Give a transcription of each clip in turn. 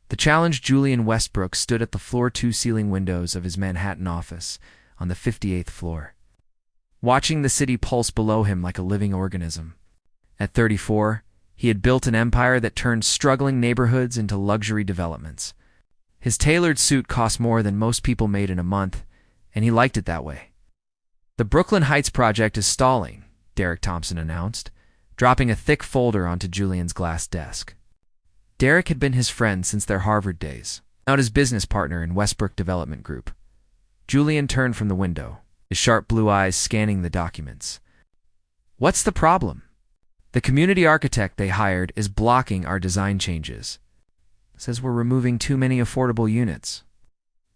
The challenged Julian Westbrook stood at the floor-2 ceiling windows of his Manhattan office on the 58th floor, watching the city pulse below him like a living organism. At 34, he had built an empire that turned struggling neighborhoods into luxury developments. His tailored suit cost more than most people made in a month, and he liked it that way. "The Brooklyn Heights project is stalling," Derek Thompson announced, dropping a thick folder onto Julian's glass desk. Derek had been his friend since their Harvard days, now his business partner in Westbrook Development Group. Julian turned from the window, his sharp blue eyes scanning the documents. "What's the problem?" "The community architect they hired is blocking our design changes. Says we're removing too many affordable units."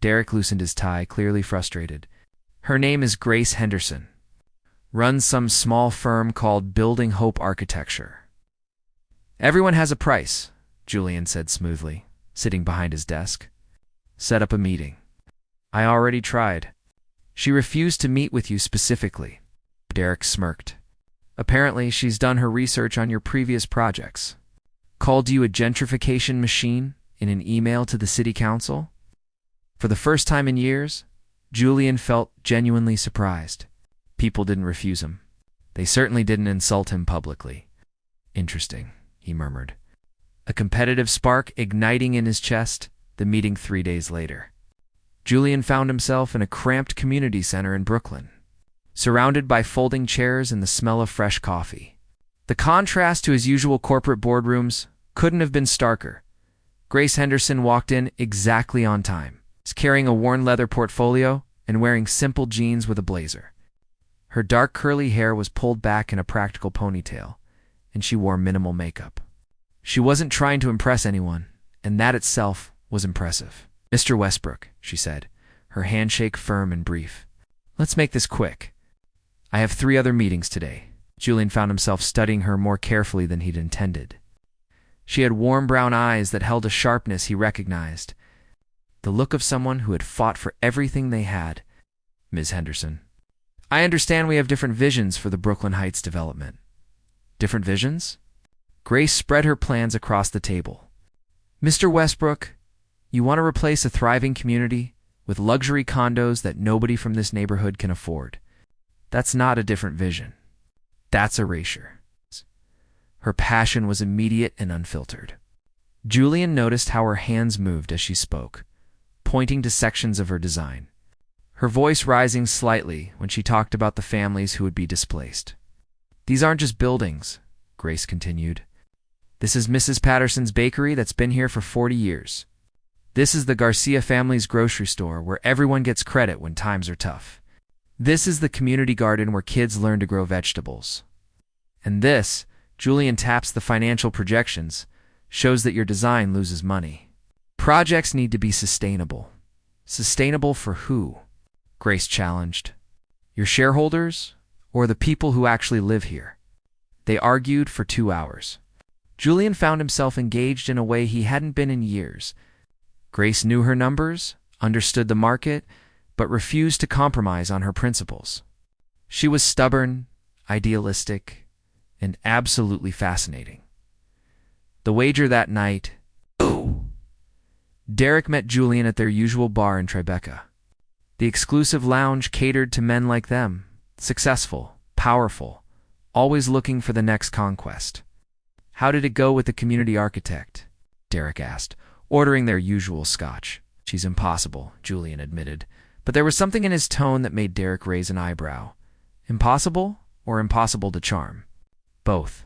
Derek loosened his tie, clearly frustrated. "Her name is Grace Henderson. Runs some small firm called Building Hope Architecture." "Everyone has a price," Julian said smoothly, sitting behind his desk. "Set up a meeting." "I already tried." "She refused to meet with you specifically." Derek smirked. "Apparently, she's done her research on your previous projects. Called you a gentrification machine in an email to the city council." For the first time in years, Julian felt genuinely surprised. People didn't refuse him. They certainly didn't insult him publicly. "Interesting," he murmured, a competitive spark igniting in his chest. The meeting 3 days later. Julian found himself in a cramped community center in Brooklyn, surrounded by folding chairs and the smell of fresh coffee. The contrast to his usual corporate boardrooms couldn't have been starker. Grace Henderson walked in exactly on time, carrying a worn leather portfolio and wearing simple jeans with a blazer. Her dark curly hair was pulled back in a practical ponytail, and she wore minimal makeup. She wasn't trying to impress anyone, and that itself was impressive. "Mr. Westbrook," she said, her handshake firm and brief. "Let's make this quick. I have 3 other meetings today." Julian found himself studying her more carefully than he'd intended. She had warm brown eyes that held a sharpness he recognized, the look of someone who had fought for everything they had. "Ms. Henderson, I understand we have different visions for the Brooklyn Heights development." "Different visions?" Grace spread her plans across the table. "Mr. Westbrook, you want to replace a thriving community with luxury condos that nobody from this neighborhood can afford. That's not a different vision. That's erasure." Her passion was immediate and unfiltered. Julian noticed how her hands moved as she spoke, pointing to sections of her design, her voice rising slightly when she talked about the families who would be displaced. "These aren't just buildings," Grace continued. "This is Mrs. Patterson's bakery that's been here for 40 years. This is the Garcia family's grocery store where everyone gets credit when times are tough. This is the community garden where kids learn to grow vegetables. And this," Julian taps the financial projections, "shows that your design loses money. Projects need to be sustainable." "Sustainable for who?" Grace challenged. "Your shareholders or the people who actually live here?" They argued for 2 hours. Julian found himself engaged in a way he hadn't been in years. Grace knew her numbers, understood the market, but refused to compromise on her principles. She was stubborn, idealistic, and absolutely fascinating. The wager that night. Derek met Julian at their usual bar in Tribeca. The exclusive lounge catered to men like them, successful, powerful, always looking for the next conquest. "How did it go with the community architect?" Derek asked, ordering their usual scotch. "She's impossible," Julian admitted, but there was something in his tone that made Derek raise an eyebrow. "Impossible or impossible to charm?" "Both."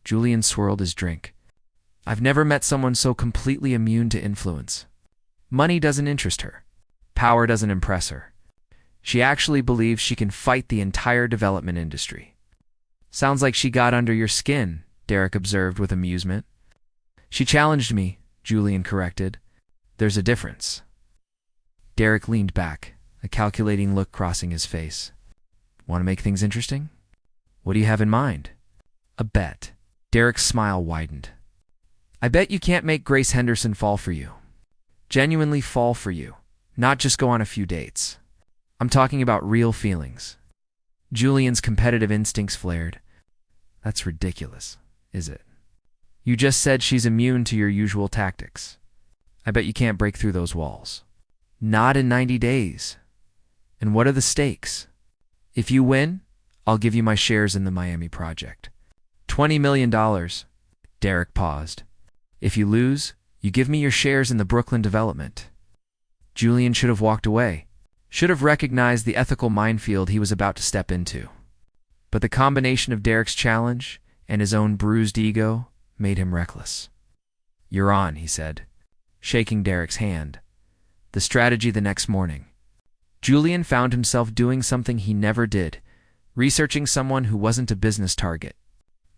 Julian swirled his drink. "I've never met someone so completely immune to influence. Money doesn't interest her. Power doesn't impress her. She actually believes she can fight the entire development industry." "Sounds like she got under your skin," Derek observed with amusement. "She challenged me," Julian corrected. "There's a difference." Derek leaned back, a calculating look crossing his face. "Want to make things interesting? What do you have in mind?" "A bet." Derek's smile widened. "I bet you can't make Grace Henderson fall for you. Genuinely fall for you, not just go on a few dates. I'm talking about real feelings." Julian's competitive instincts flared. "That's ridiculous, is it? You just said she's immune to your usual tactics." I bet you can't break through those walls. Not in 90 days. And what are the stakes? If you win, I'll give you my shares in the Miami project. $20 million. Derek paused. If you lose, you give me your shares in the Brooklyn development. Julian should have walked away, should have recognized the ethical minefield he was about to step into. But the combination of Derek's challenge and his own bruised ego made him reckless. You're on, he said, shaking Derek's hand. The strategy the next morning. Julian found himself doing something he never did, researching someone who wasn't a business target.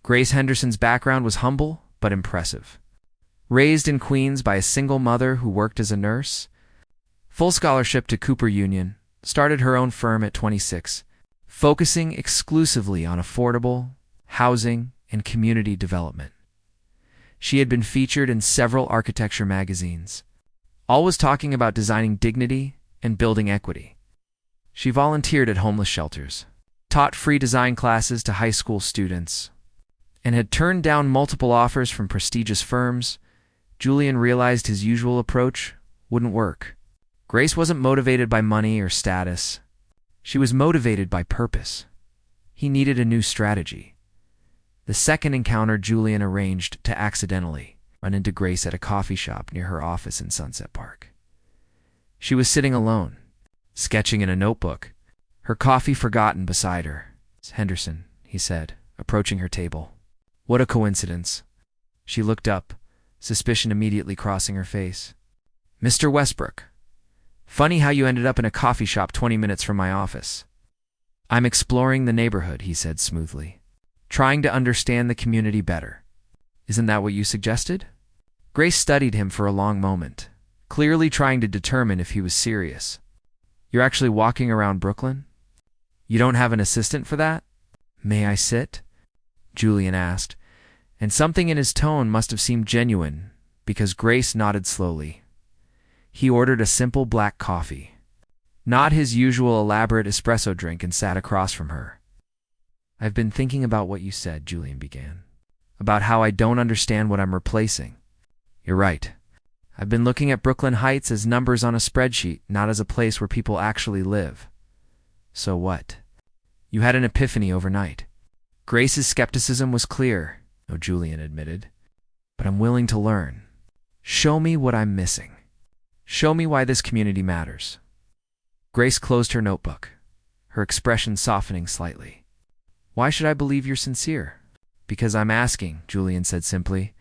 Grace Henderson's background was humble but impressive. Raised in Queens by a single mother who worked as a nurse, full scholarship to Cooper Union, started her own firm at 26, focusing exclusively on affordable housing and community development. She had been featured in several architecture magazines, always talking about designing dignity and building equity. She volunteered at homeless shelters, taught free design classes to high school students, and had turned down multiple offers from prestigious firms. Julian realized his usual approach wouldn't work. Grace wasn't motivated by money or status. She was motivated by purpose. He needed a new strategy. The second encounter Julian arranged to accidentally run into Grace at a coffee shop near her office in Sunset Park. She was sitting alone, sketching in a notebook, her coffee forgotten beside her. "It's Henderson," he said, approaching her table. "What a coincidence." She looked up, suspicion immediately crossing her face. "Mr. Westbrook. Funny how you ended up in a coffee shop 20 minutes from my office." "I'm exploring the neighborhood," he said smoothly, "trying to understand the community better." "Isn't that what you suggested?" Grace studied him for a long moment, clearly trying to determine if he was serious. "You're actually walking around Brooklyn? You don't have an assistant for that?" "May I sit?" Julian asked, and something in his tone must have seemed genuine, because Grace nodded slowly. He ordered a simple black coffee, not his usual elaborate espresso drink, and sat across from her. "I've been thinking about what you said," Julian began, "about how I don't understand what I'm replacing." "You're right. I've been looking at Brooklyn Heights as numbers on a spreadsheet, not as a place where people actually live." "So what? You had an epiphany overnight." Grace's skepticism was clear, Julian admitted. "But I'm willing to learn. Show me what I'm missing. Show me why this community matters." Grace closed her notebook, her expression softening slightly. "Why should I believe you're sincere?" "Because I'm asking," Julian said simply.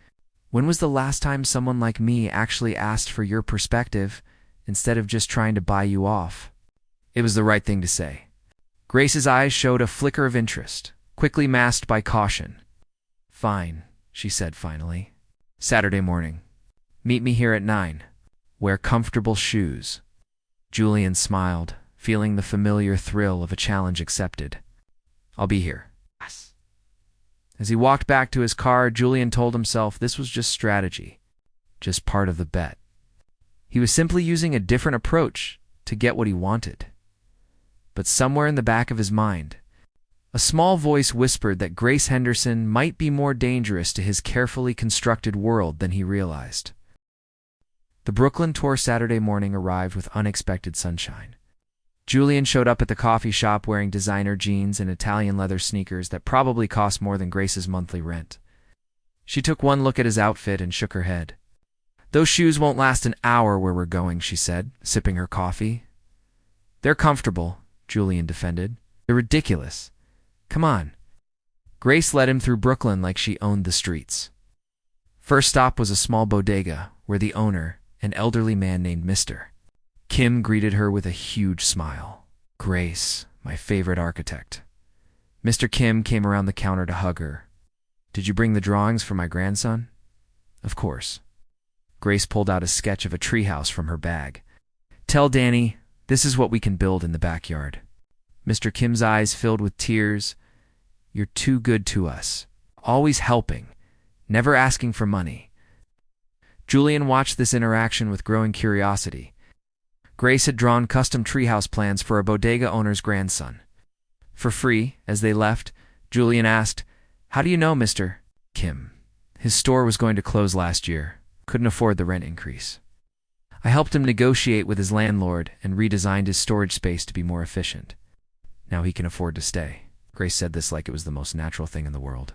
"When was the last time someone like me actually asked for your perspective instead of just trying to buy you off?" It was the right thing to say. Grace's eyes showed a flicker of interest, quickly masked by caution. "Fine," she said finally. "Saturday morning. Meet me here at 9. Wear comfortable shoes." Julian smiled, feeling the familiar thrill of a challenge accepted. "I'll be here." As he walked back to his car, Julian told himself this was just strategy, just part of the bet. He was simply using a different approach to get what he wanted. But somewhere in the back of his mind, a small voice whispered that Grace Henderson might be more dangerous to his carefully constructed world than he realized. The Brooklyn tour Saturday morning arrived with unexpected sunshine. Julian showed up at the coffee shop wearing designer jeans and Italian leather sneakers that probably cost more than Grace's monthly rent. She took one look at his outfit and shook her head. "Those shoes won't last an hour where we're going," she said, sipping her coffee. "They're comfortable," Julian defended. "They're ridiculous. Come on." Grace led him through Brooklyn like she owned the streets. First stop was a small bodega where the owner, an elderly man named Mr. Kim, greeted her with a huge smile. "Grace, my favorite architect." Mr. Kim came around the counter to hug her. "Did you bring the drawings for my grandson?" "Of course." Grace pulled out a sketch of a treehouse from her bag. "Tell Danny, this is what we can build in the backyard." Mr. Kim's eyes filled with tears. "You're too good to us. Always helping. Never asking for money." Julian watched this interaction with growing curiosity. Grace had drawn custom treehouse plans for a bodega owner's grandson. For free, as they left, Julian asked, "How do you know Mr. Kim?" "His store was going to close last year. Couldn't afford the rent increase." I helped him negotiate with his landlord and redesigned his storage space to be more efficient. Now he can afford to stay. Grace said this like it was the most natural thing in the world.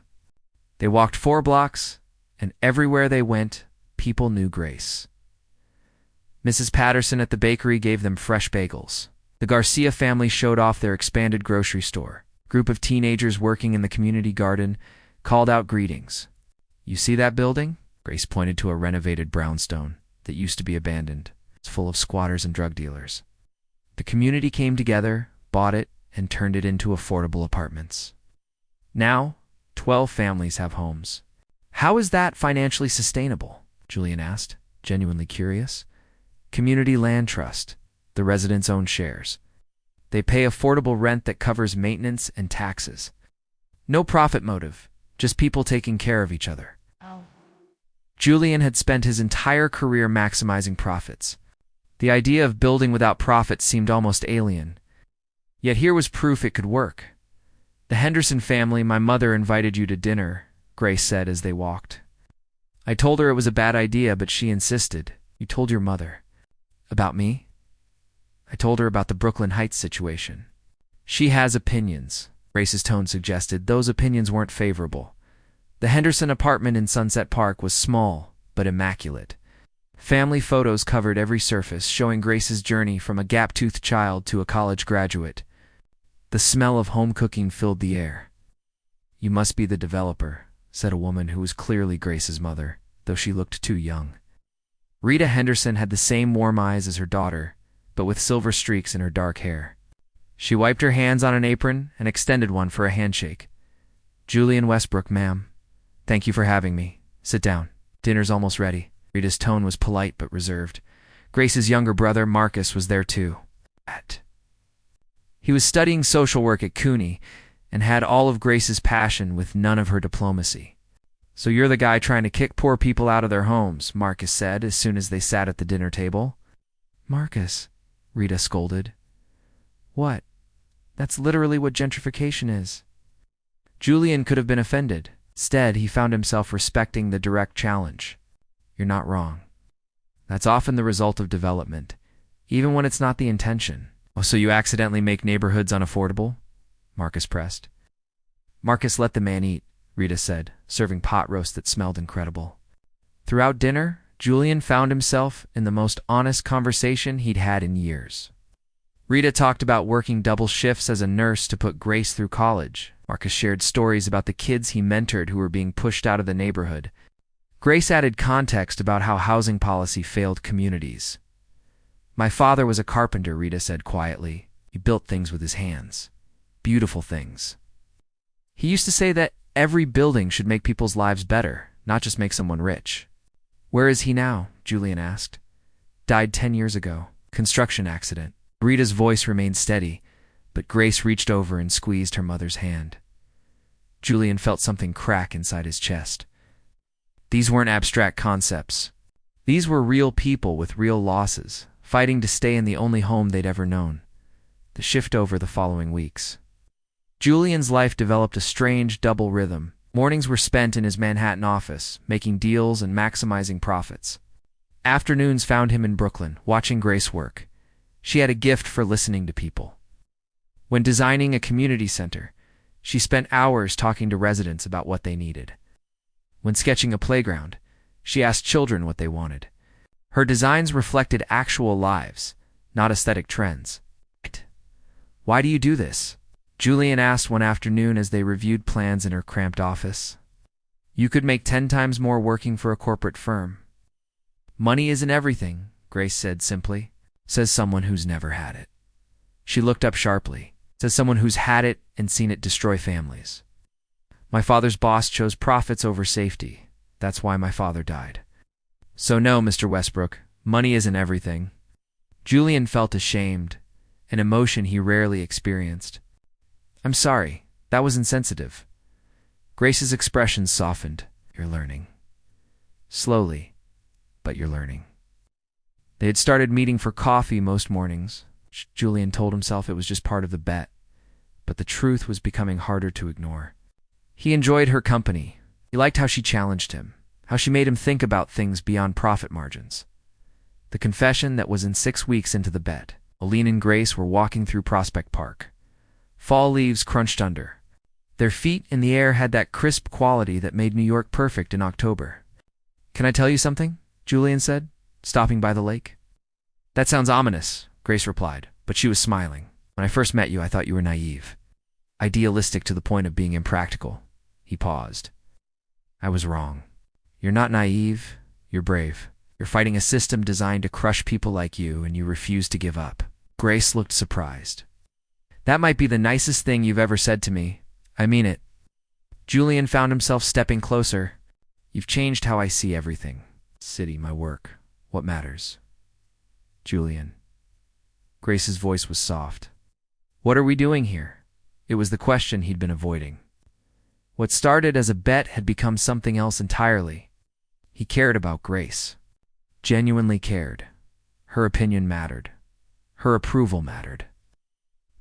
They walked 4 blocks, and everywhere they went, people knew Grace. Mrs. Patterson at the bakery gave them fresh bagels. The Garcia family showed off their expanded grocery store. A group of teenagers working in the community garden called out greetings. "You see that building?" Grace pointed to a renovated brownstone that used to be abandoned. It's full of squatters and drug dealers. The community came together, bought it, and turned it into affordable apartments. Now, 12 families have homes. "How is that financially sustainable?" Julian asked, genuinely curious. "Community Land Trust. The residents own shares. They pay affordable rent that covers maintenance and taxes. No profit motive, just people taking care of each other." Oh. Julian had spent his entire career maximizing profits. The idea of building without profits seemed almost alien. Yet here was proof it could work. "The Henderson family, my mother invited you to dinner," Grace said as they walked. "I told her it was a bad idea, but she insisted." "You told your mother?" "About me?" "I told her about the Brooklyn Heights situation." "She has opinions," Grace's tone suggested. Those opinions weren't favorable. The Henderson apartment in Sunset Park was small, but immaculate. Family photos covered every surface, showing Grace's journey from a gap-toothed child to a college graduate. The smell of home cooking filled the air. "You must be the developer," said a woman who was clearly Grace's mother, though she looked too young. Rita Henderson had the same warm eyes as her daughter, but with silver streaks in her dark hair. She wiped her hands on an apron and extended one for a handshake. "Julian Westbrook, ma'am. Thank you for having me. Sit down. Dinner's almost ready." Rita's tone was polite but reserved. Grace's younger brother, Marcus, was there too. He was studying social work at CUNY and had all of Grace's passion with none of her diplomacy. "So you're the guy trying to kick poor people out of their homes," Marcus said as soon as they sat at the dinner table. "Marcus," Rita scolded. "What? That's literally what gentrification is." Julian could have been offended. Instead, he found himself respecting the direct challenge. "You're not wrong. That's often the result of development, even when it's not the intention." "Oh, so you accidentally make neighborhoods unaffordable?" Marcus pressed. Marcus let the man eat, Rita said, serving pot roast that smelled incredible. Throughout dinner, Julian found himself in the most honest conversation he'd had in years. Rita talked about working double shifts as a nurse to put Grace through college. Marcus shared stories about the kids he mentored who were being pushed out of the neighborhood. Grace added context about how housing policy failed communities. "My father was a carpenter," Rita said quietly. "He built things with his hands. Beautiful things. He used to say that every building should make people's lives better, not just make someone rich." "Where is he now?" Julian asked. "Died 10 years ago. Construction accident." Rita's voice remained steady, but Grace reached over and squeezed her mother's hand. Julian felt something crack inside his chest. These weren't abstract concepts. These were real people with real losses, fighting to stay in the only home they'd ever known. The shift over the following weeks. Julian's life developed a strange double rhythm. Mornings were spent in his Manhattan office, making deals and maximizing profits. Afternoons found him in Brooklyn, watching Grace work. She had a gift for listening to people. When designing a community center, she spent hours talking to residents about what they needed. When sketching a playground, she asked children what they wanted. Her designs reflected actual lives, not aesthetic trends. "Why do you do this?" Julian asked one afternoon as they reviewed plans in her cramped office. "You could make 10 times more working for a corporate firm." "Money isn't everything," Grace said simply. Says someone who's never had it. She looked up sharply. Says someone who's had it and seen it destroy families. "My father's boss chose profits over safety. That's why my father died." "So no, Mr. Westbrook, money isn't everything." Julian felt ashamed, an emotion he rarely experienced. "I'm sorry, that was insensitive." Grace's expression softened. "You're learning. Slowly, but you're learning." They had started meeting for coffee most mornings. Julian told himself it was just part of the bet, but the truth was becoming harder to ignore. He enjoyed her company. He liked how she challenged him, how she made him think about things beyond profit margins. The confession that was in 6 weeks into the bet. Lena and Grace were walking through Prospect Park. Fall leaves crunched under. Their feet in the air had that crisp quality that made New York perfect in October. "Can I tell you something?" Julian said, stopping by the lake. "That sounds ominous," Grace replied, but she was smiling. "When I first met you, I thought you were naive. Idealistic to the point of being impractical." He paused. "I was wrong. You're not naive, you're brave. You're fighting a system designed to crush people like you, and you refuse to give up." Grace looked surprised. "That might be the nicest thing you've ever said to me. I mean it." Julian found himself stepping closer. "You've changed how I see everything. City, my work, what matters." "Julian." Grace's voice was soft. "What are we doing here?" It was the question he'd been avoiding. What started as a bet had become something else entirely. He cared about Grace. Genuinely cared. Her opinion mattered. Her approval mattered.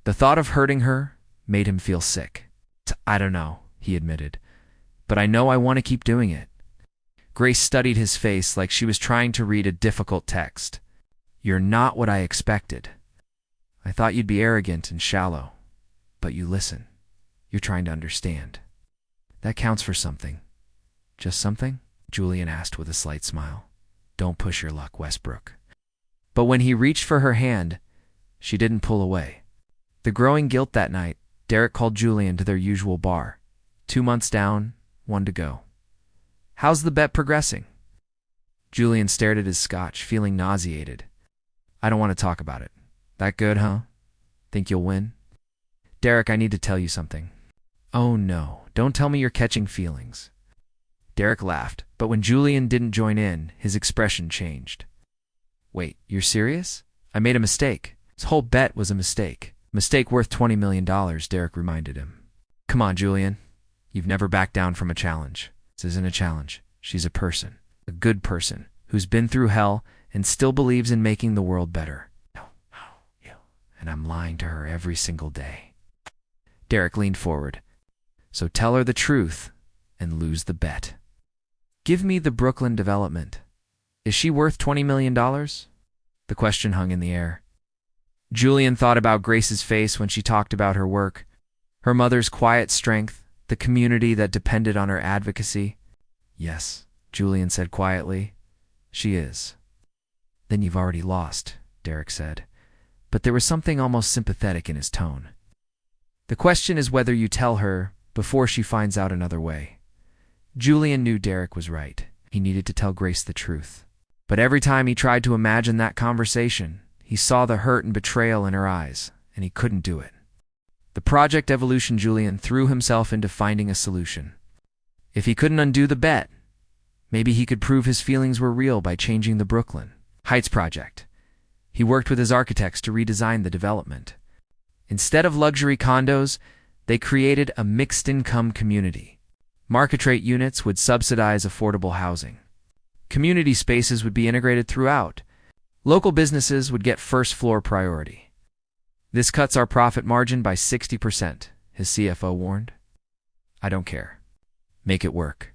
The thought of hurting her made him feel sick. "I don't know," he admitted, "but I know I want to keep doing it." Grace studied his face like she was trying to read a difficult text. "You're not what I expected. I thought you'd be arrogant and shallow, but you listen. You're trying to understand. That counts for something." "Just something?" Julian asked with a slight smile. "Don't push your luck, Westbrook." But when he reached for her hand, she didn't pull away. The growing guilt that night, Derek called Julian to their usual bar. 2 months down, 1 to go. "How's the bet progressing?" Julian stared at his scotch, feeling nauseated. "I don't want to talk about it." "That good, huh? Think you'll win?" "Derek, I need to tell you something." "Oh no, don't tell me you're catching feelings." Derek laughed, but when Julian didn't join in, his expression changed. "Wait, you're serious? I made a mistake. This whole bet was a mistake. Mistake worth $20 million, Derek reminded him. "Come on, Julian. You've never backed down from a challenge." "This isn't a challenge. She's a person. A good person, who's been through hell and still believes in making the world better. And I'm lying to her every single day." Derek leaned forward. "So tell her the truth and lose the bet." "Give me the Brooklyn development. Is she worth $20 million? The question hung in the air. Julian thought about Grace's face when she talked about her work, her mother's quiet strength, the community that depended on her advocacy. "Yes," Julian said quietly, "she is." "Then you've already lost," Derek said, but there was something almost sympathetic in his tone. "The question is whether you tell her before she finds out another way." Julian knew Derek was right. He needed to tell Grace the truth. But every time he tried to imagine that conversation, he saw the hurt and betrayal in her eyes, and he couldn't do it. The Project Evolution Julian threw himself into finding a solution. If he couldn't undo the bet, maybe he could prove his feelings were real by changing the Brooklyn Heights project. He worked with his architects to redesign the development. Instead of luxury condos, they created a mixed-income community. Market-rate units would subsidize affordable housing. Community spaces would be integrated throughout. Local businesses would get first-floor priority. "This cuts our profit margin by 60%, his CFO warned. "I don't care. Make it work."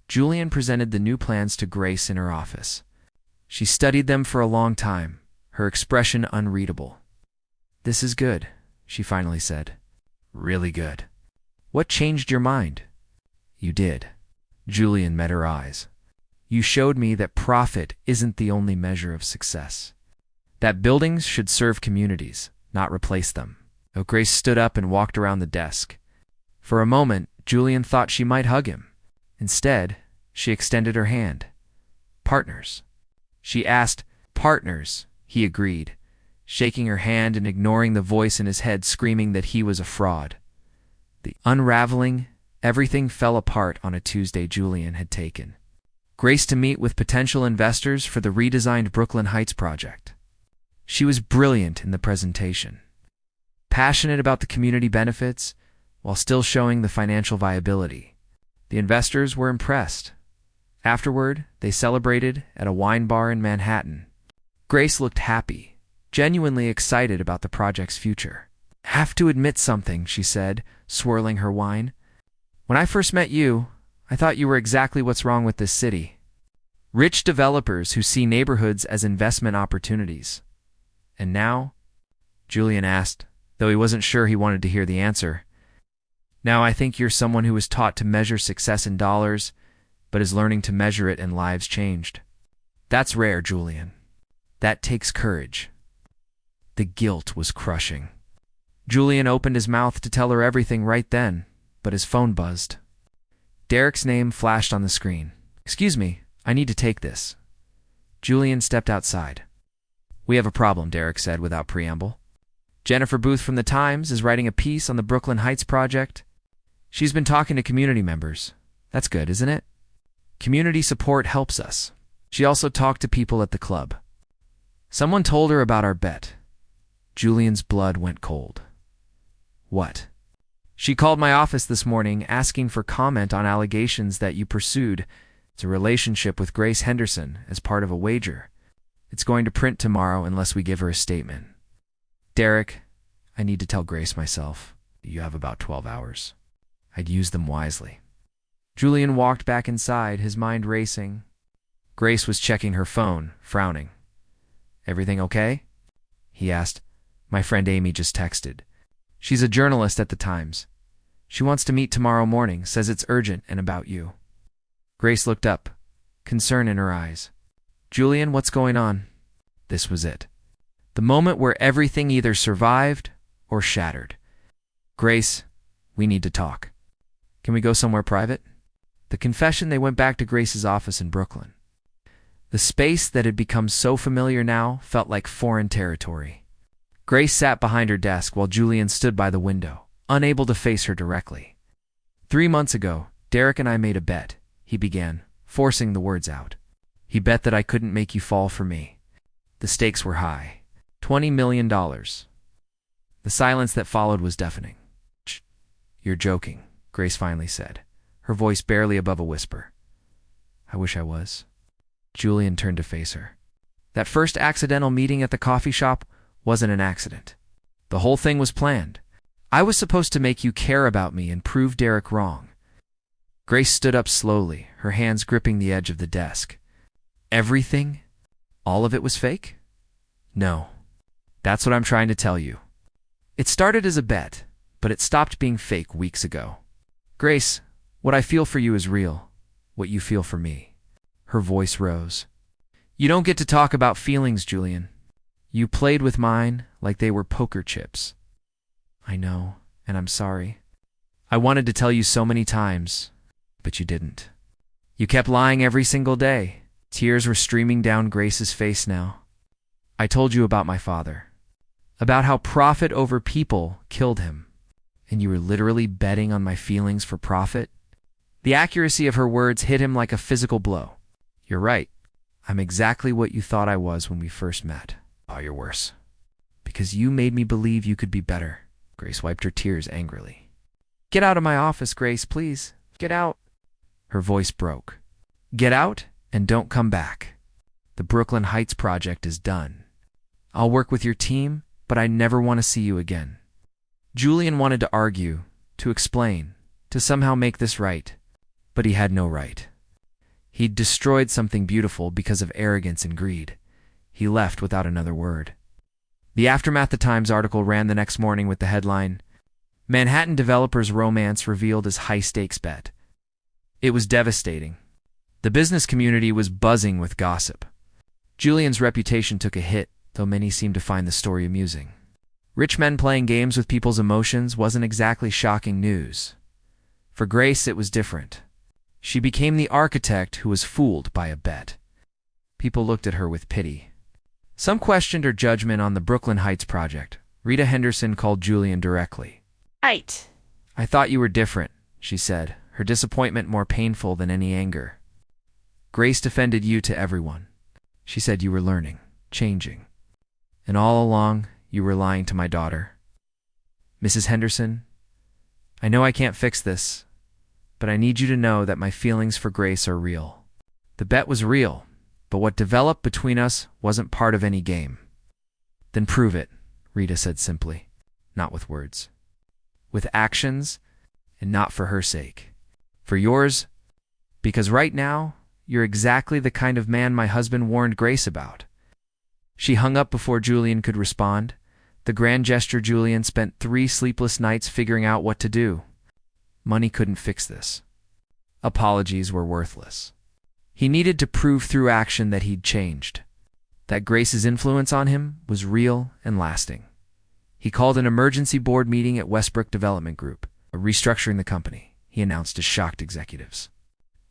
Julian presented the new plans to Grace in her office. She studied them for a long time, her expression unreadable. "This is good," she finally said. "Really good." "What changed your mind?" "You did." Julian met her eyes. "You showed me that profit isn't the only measure of success. That buildings should serve communities, not replace them." Grace stood up and walked around the desk. For a moment, Julian thought she might hug him. Instead, she extended her hand. "Partners." She asked. "Partners," he agreed, shaking her hand and ignoring the voice in his head screaming that he was a fraud. The unraveling, everything fell apart on a Tuesday Julian had taken. Grace to meet with potential investors for the redesigned Brooklyn Heights project. She was brilliant in the presentation. Passionate about the community benefits, while still showing the financial viability. The investors were impressed. Afterward, they celebrated at a wine bar in Manhattan. Grace looked happy, genuinely excited about the project's future. "Have to admit something," she said, swirling her wine. "When I first met you, I thought you were exactly what's wrong with this city. Rich developers who see neighborhoods as investment opportunities. And now? Julian asked, though he wasn't sure he wanted to hear the answer. Now I think you're someone who was taught to measure success in dollars, but is learning to measure it in lives changed. That's rare, Julian. That takes courage. The guilt was crushing. Julian opened his mouth to tell her everything right then, but his phone buzzed. Derek's name flashed on the screen. Excuse me, I need to take this. Julian stepped outside. We have a problem, Derek said without preamble. Jennifer Booth from the Times is writing a piece on the Brooklyn Heights project. She's been talking to community members. That's good, isn't it? Community support helps us. She also talked to people at the club. Someone told her about our bet. Julian's blood went cold. What? She called my office this morning asking for comment on allegations that you pursued a relationship with Grace Henderson as part of a wager. It's going to print tomorrow unless we give her a statement. Derek, I need to tell Grace myself. You have about 12 hours. I'd use them wisely. Julian walked back inside, his mind racing. Grace was checking her phone, frowning. Everything okay? He asked. My friend Amy just texted. She's a journalist at the Times. She wants to meet tomorrow morning, says it's urgent and about you. Grace looked up, concern in her eyes. Julian, what's going on? This was it. The moment where everything either survived or shattered. Grace, we need to talk. Can we go somewhere private? The confession, they went back to Grace's office in Brooklyn. The space that had become so familiar now felt like foreign territory. Grace sat behind her desk while Julian stood by the window, unable to face her directly. 3 months ago, Derek and I made a bet, he began, forcing the words out. He bet that I couldn't make you fall for me. The stakes were high. $20 million. The silence that followed was deafening. Shh. You're joking, Grace finally said, her voice barely above a whisper. I wish I was. Julian turned to face her. That first accidental meeting at the coffee shop wasn't an accident. The whole thing was planned. I was supposed to make you care about me and prove Derek wrong. Grace stood up slowly, her hands gripping the edge of the desk. Everything? All of it was fake? No. That's what I'm trying to tell you. It started as a bet, but it stopped being fake weeks ago. Grace, what I feel for you is real. What you feel for me. Her voice rose. You don't get to talk about feelings, Julian. You played with mine like they were poker chips. I know, and I'm sorry. I wanted to tell you so many times, but you didn't. You kept lying every single day. Tears were streaming down Grace's face now. I told you about my father. About how profit over people killed him. And you were literally betting on my feelings for profit? The accuracy of her words hit him like a physical blow. You're right. I'm exactly what you thought I was when we first met. Oh, you're worse. Because you made me believe you could be better. Grace wiped her tears angrily. Get out of my office, Grace, please. Get out. Her voice broke. Get out and don't come back. The Brooklyn Heights project is done. I'll work with your team, but I never want to see you again. Julian wanted to argue, to explain, to somehow make this right, but he had no right. He'd destroyed something beautiful because of arrogance and greed. He left without another word. The Aftermath the Times article ran the next morning with the headline, Manhattan developers' romance revealed as high-stakes bet. It was devastating. The business community was buzzing with gossip. Julian's reputation took a hit, though many seemed to find the story amusing. Rich men playing games with people's emotions wasn't exactly shocking news. For Grace, it was different. She became the architect who was fooled by a bet. People looked at her with pity. Some questioned her judgment on the Brooklyn Heights project. Rita Henderson called Julian directly. Right. I thought you were different, she said, her disappointment more painful than any anger. Grace defended you to everyone. She said you were learning, changing. And all along, you were lying to my daughter. Mrs. Henderson, I know I can't fix this, but I need you to know that my feelings for Grace are real. The bet was real, but what developed between us wasn't part of any game. Then prove it, Rita said simply, not with words. With actions, and not for her sake. For yours, because right now, you're exactly the kind of man my husband warned Grace about." She hung up before Julian could respond. The grand gesture Julian spent 3 sleepless nights figuring out what to do. Money couldn't fix this. Apologies were worthless. He needed to prove through action that he'd changed, that Grace's influence on him was real and lasting. He called an emergency board meeting at Westbrook Development Group, restructuring the company. He announced to shocked executives,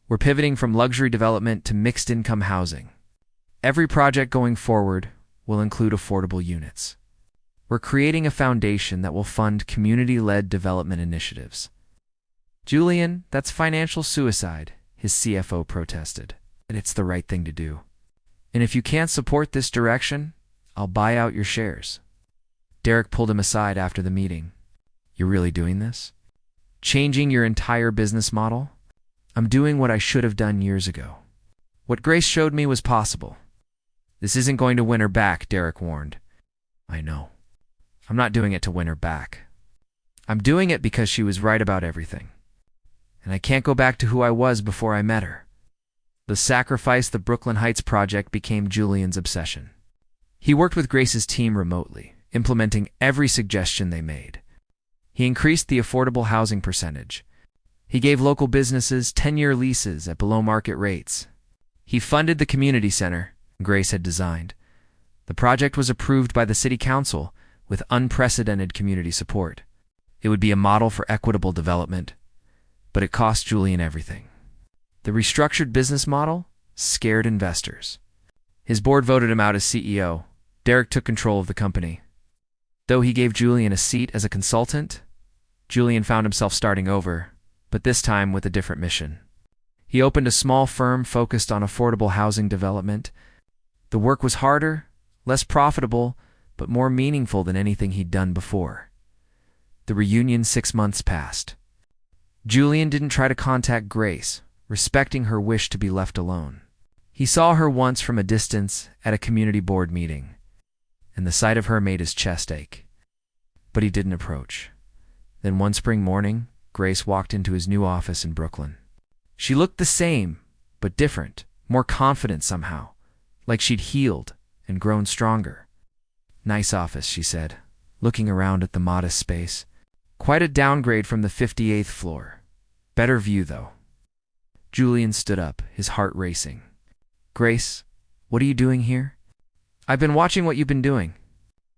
"We're pivoting from luxury development to mixed-income housing. Every project going forward will include affordable units. We're creating a foundation that will fund community-led development initiatives." "Julian, that's financial suicide," his CFO protested. "And it's the right thing to do. And if you can't support this direction, I'll buy out your shares." Derek pulled him aside after the meeting. "You're really doing this? Changing your entire business model?" "I'm doing what I should have done years ago. What Grace showed me was possible." "This isn't going to win her back," Derek warned. "I know. I'm not doing it to win her back. I'm doing it because she was right about everything. And I can't go back to who I was before I met her." The sacrifice the Brooklyn Heights project became Julian's obsession. He worked with Grace's team remotely, implementing every suggestion they made. He increased the affordable housing percentage. He gave local businesses 10-year leases at below-market rates. He funded the community center Grace had designed. The project was approved by the city council with unprecedented community support. It would be a model for equitable development, but it cost Julian everything. The restructured business model scared investors. His board voted him out as CEO. Derek took control of the company. Though he gave Julian a seat as a consultant, Julian found himself starting over, but this time with a different mission. He opened a small firm focused on affordable housing development. The work was harder, less profitable, but more meaningful than anything he'd done before. The reunion 6 months passed. Julian didn't try to contact Grace, respecting her wish to be left alone. He saw her once from a distance at a community board meeting, and the sight of her made his chest ache. But he didn't approach. Then one spring morning, Grace walked into his new office in Brooklyn. She looked the same, but different, more confident somehow, like she'd healed and grown stronger. "Nice office," she said, looking around at the modest space. "Quite a downgrade from the 58th floor. Better view, though." Julian stood up, his heart racing. "Grace, what are you doing here?" "I've been watching what you've been doing.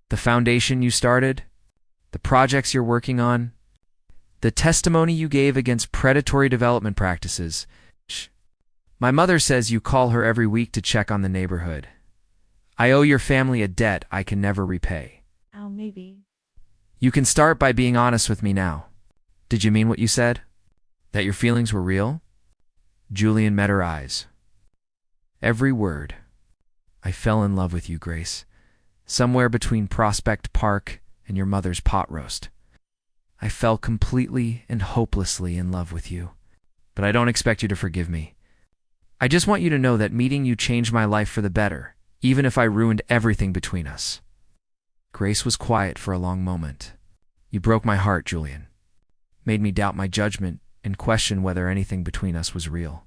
The foundation you started, the projects you're working on, the testimony you gave against predatory development practices. My mother says you call her every week to check on the neighborhood. I owe your family a debt I can never repay." "Oh, maybe." "You can start by being honest with me now. Did you mean what you said? That your feelings were real?" Julian met her eyes. "Every word. I fell in love with you, Grace. Somewhere between Prospect Park and your mother's pot roast. I fell completely and hopelessly in love with you. But I don't expect you to forgive me. I just want you to know that meeting you changed my life for the better, even if I ruined everything between us." Grace was quiet for a long moment. "You broke my heart, Julian. Made me doubt my judgment and question whether anything between us was real.